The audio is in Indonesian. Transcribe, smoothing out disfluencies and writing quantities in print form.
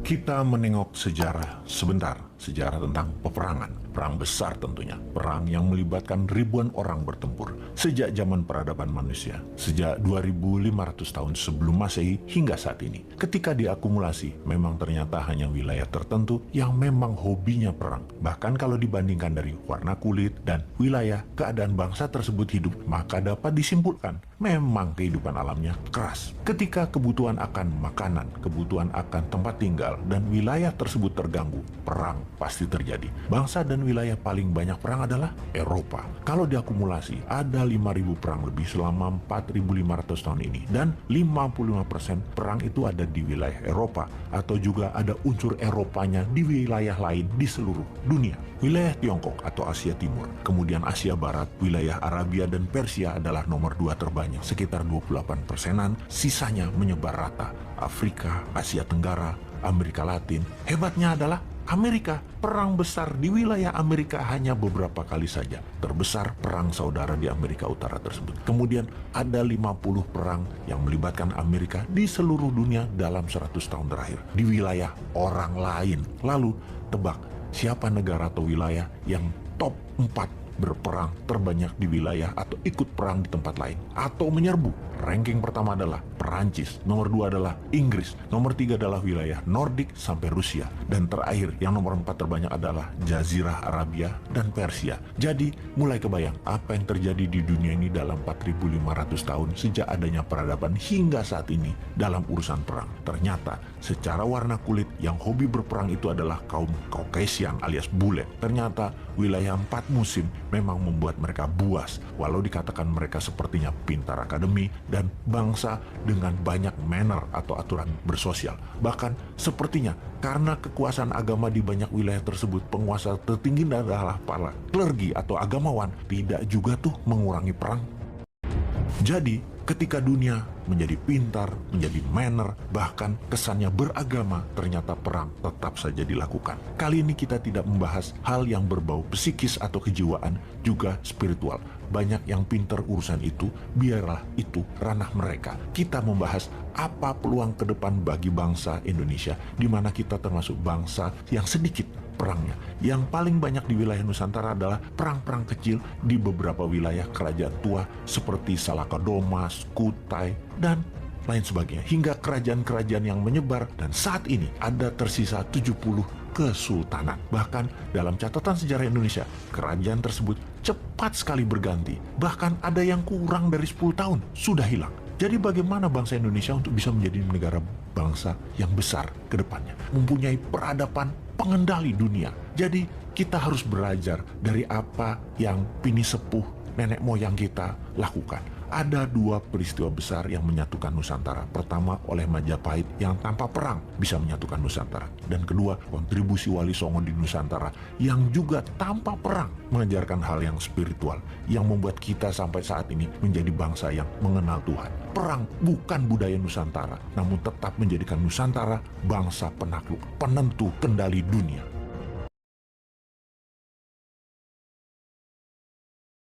Kita menengok sejarah sebentar, sejarah tentang peperangan, perang besar tentunya, perang yang melibatkan ribuan orang bertempur sejak zaman peradaban manusia, sejak 2500 tahun sebelum Masehi hingga saat ini. Ketika diakumulasi, memang ternyata hanya wilayah tertentu yang memang hobinya perang. Bahkan kalau dibandingkan dari warna kulit dan wilayah keadaan bangsa tersebut hidup, maka dapat disimpulkan memang kehidupan alamnya keras. Ketika kebutuhan akan makanan, kebutuhan akan tempat tinggal, dan wilayah tersebut terganggu, perang pasti terjadi. Bangsa dan wilayah paling banyak perang adalah Eropa. Kalau diakumulasi, ada 5.000 perang lebih selama 4.500 tahun ini. Dan 55% perang itu ada di wilayah Eropa, atau juga ada unsur Eropanya di wilayah lain di seluruh dunia. Wilayah Tiongkok atau Asia Timur, kemudian Asia Barat, wilayah Arabia dan Persia adalah nomor 2 terbanyak, sekitar 28%-an, sisanya menyebar rata. Afrika, Asia Tenggara, Amerika Latin. Hebatnya adalah Amerika, perang besar di wilayah Amerika hanya beberapa kali saja. Terbesar perang saudara di Amerika Utara tersebut. Kemudian ada 50 perang yang melibatkan Amerika di seluruh dunia dalam 100 tahun terakhir. Di wilayah orang lain. Lalu tebak, siapa negara atau wilayah yang top 4 berperang terbanyak di wilayah atau ikut perang di tempat lain atau menyerbu? Ranking pertama adalah Perancis, nomor 2 adalah Inggris, nomor 3 adalah wilayah Nordik sampai Rusia, dan terakhir yang nomor 4 terbanyak adalah Jazirah Arabia dan Persia. Jadi mulai kebayang apa yang terjadi di dunia ini dalam 4.500 tahun sejak adanya peradaban hingga saat ini dalam urusan perang. Ternyata secara warna kulit yang hobi berperang itu adalah kaum Caucasian alias bule. Ternyata wilayah 4 musim memang membuat mereka buas, walau dikatakan mereka sepertinya pintar akademi dan bangsa dengan banyak manner atau aturan bersosial. Bahkan sepertinya karena kekuasaan agama di banyak wilayah tersebut, penguasa tertinggi adalah para klergi atau agamawan, tidak juga tuh mengurangi perang. Jadi, ketika dunia menjadi pintar, menjadi manner, bahkan kesannya beragama, ternyata perang tetap saja dilakukan. Kali ini kita tidak membahas hal yang berbau psikis atau kejiwaan, juga spiritual. Banyak yang pintar urusan itu, biarlah itu ranah mereka. Kita membahas apa peluang ke depan bagi bangsa Indonesia, di mana kita termasuk bangsa yang sedikit perangnya. Yang paling banyak di wilayah Nusantara adalah perang-perang kecil di beberapa wilayah kerajaan tua seperti Salakadomas, Kutai, dan lain sebagainya. Hingga kerajaan-kerajaan yang menyebar, dan saat ini ada tersisa 70 kesultanan. Bahkan dalam catatan sejarah Indonesia, kerajaan tersebut cepat sekali berganti. Bahkan ada yang kurang dari 10 tahun sudah hilang. Jadi bagaimana bangsa Indonesia untuk bisa menjadi negara bangsa yang besar ke depannya? Mempunyai peradaban pengendali dunia. Jadi kita harus belajar dari apa yang pini sepuh nenek moyang kita lakukan. Ada 2 peristiwa besar yang menyatukan Nusantara. Pertama, oleh Majapahit yang tanpa perang bisa menyatukan Nusantara. Dan kedua, kontribusi Wali Songo di Nusantara yang juga tanpa perang mengajarkan hal yang spiritual yang membuat kita sampai saat ini menjadi bangsa yang mengenal Tuhan. Perang bukan budaya Nusantara, namun tetap menjadikan Nusantara bangsa penakluk, penentu kendali dunia.